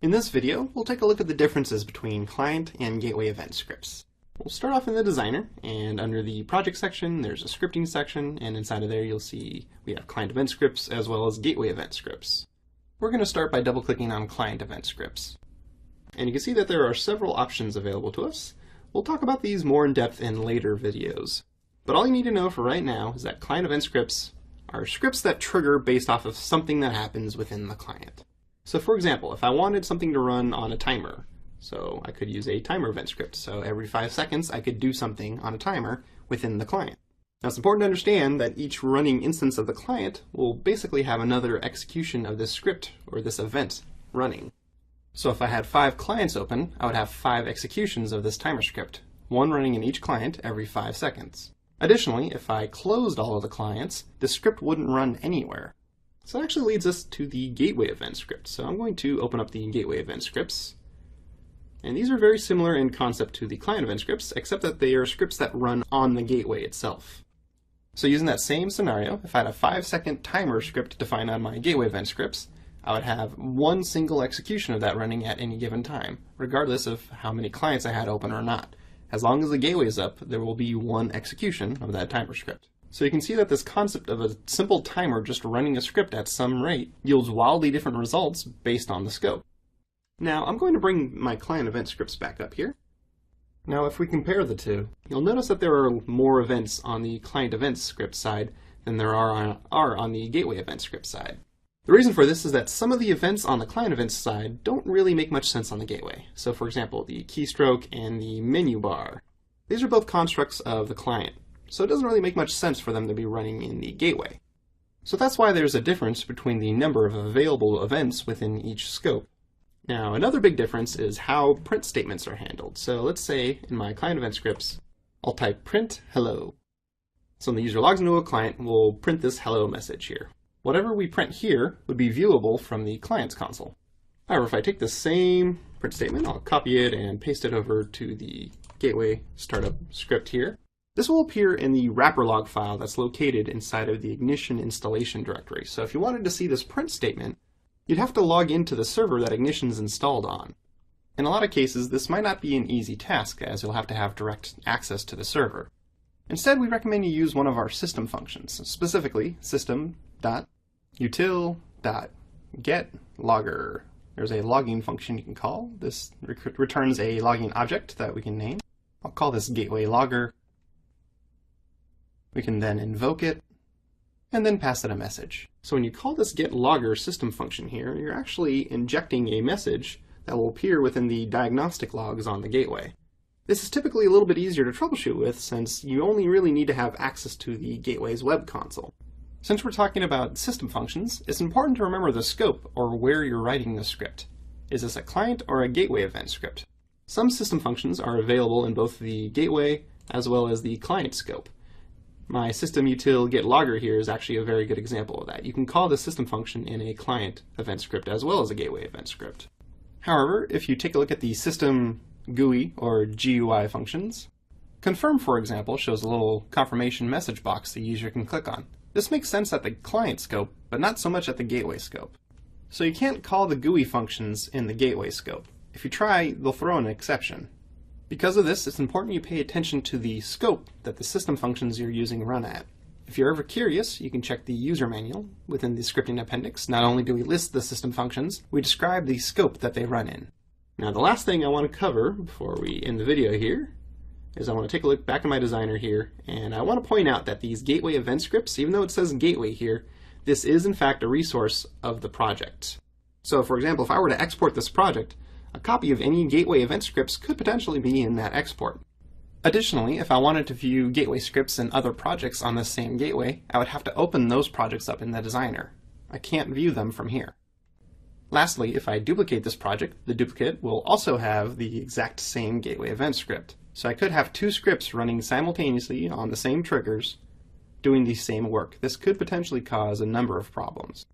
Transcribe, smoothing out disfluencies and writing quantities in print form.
In this video, we'll take a look at the differences between client and gateway event scripts. We'll start off in the designer, and under the project section, there's a scripting section, and inside of there you'll see we have client event scripts as well as gateway event scripts. We're going to start by double-clicking on client event scripts. And you can see that there are several options available to us. We'll talk about these more in depth in later videos. But all you need to know for right now is that client event scripts are scripts that trigger based off of something that happens within the client. So for example, if I wanted something to run on a timer, so I could use a timer event script. So every 5 seconds I could do something on a timer within the client. Now it's important to understand that each running instance of the client will basically have another execution of this script or this event running. So if I had 5 clients open, I would have 5 executions of this timer script, one running in each client every 5 seconds. Additionally, if I closed all of the clients, the script wouldn't run anywhere. So that actually leads us to the gateway event script. So I'm going to open up the gateway event scripts. And these are very similar in concept to the client event scripts, except that they are scripts that run on the gateway itself. So using that same scenario, if I had a 5-second timer script defined on my gateway event scripts, I would have one single execution of that running at any given time, regardless of how many clients I had open or not. As long as the gateway is up, there will be one execution of that timer script. So you can see that this concept of a simple timer just running a script at some rate yields wildly different results based on the scope. Now I'm going to bring my client event scripts back up here. Now if we compare the two, you'll notice that there are more events on the client event script side than there are on the gateway event script side. The reason for this is that some of the events on the client events side don't really make much sense on the gateway. So for example, the keystroke and the menu bar. These are both constructs of the client, so it doesn't really make much sense for them to be running in the gateway. So that's why there's a difference between the number of available events within each scope. Now another big difference is how print statements are handled. So let's say in my client event scripts, I'll type print hello. So when the user logs into a client, we'll print this hello message here. Whatever we print here would be viewable from the client's console. However, if I take the same print statement, I'll copy it and paste it over to the gateway startup script here. This will appear in the wrapper log file that's located inside of the Ignition installation directory. So if you wanted to see this print statement, you'd have to log into the server that Ignition's installed on. In a lot of cases, this might not be an easy task, as you'll have to have direct access to the server. Instead, we recommend you use one of our system functions, specifically system.util.getLogger. There's a logging function you can call. This returns a logging object that we can name. I'll call this gateway logger. We can then invoke it, and then pass it a message. So when you call this getLogger system function here, you're actually injecting a message that will appear within the diagnostic logs on the gateway. This is typically a little bit easier to troubleshoot with, since you only really need to have access to the gateway's web console. Since we're talking about system functions, it's important to remember the scope, or where you're writing the script. Is this a client or a gateway event script? Some system functions are available in both the gateway as well as the client scope. My system.util.getLogger here is actually a very good example of that. You can call the system function in a client event script as well as a gateway event script. However, if you take a look at the system GUI or GUI functions, confirm, for example, shows a little confirmation message box the user can click on. This makes sense at the client scope, but not so much at the gateway scope. So you can't call the GUI functions in the gateway scope. If you try, they'll throw an exception. Because of this, it's important you pay attention to the scope that the system functions you're using run at. If you're ever curious, you can check the user manual within the scripting appendix. Not only do we list the system functions, we describe the scope that they run in. Now the last thing I want to cover before we end the video here is I want to take a look back at my designer here, and I want to point out that these gateway event scripts, even though it says gateway here, this is in fact a resource of the project. So for example, if I were to export this project, a copy of any gateway event scripts could potentially be in that export. Additionally, if I wanted to view gateway scripts in other projects on the same gateway, I would have to open those projects up in the designer. I can't view them from here. Lastly, if I duplicate this project, the duplicate will also have the exact same gateway event script. So I could have 2 scripts running simultaneously on the same triggers, doing the same work. This could potentially cause a number of problems.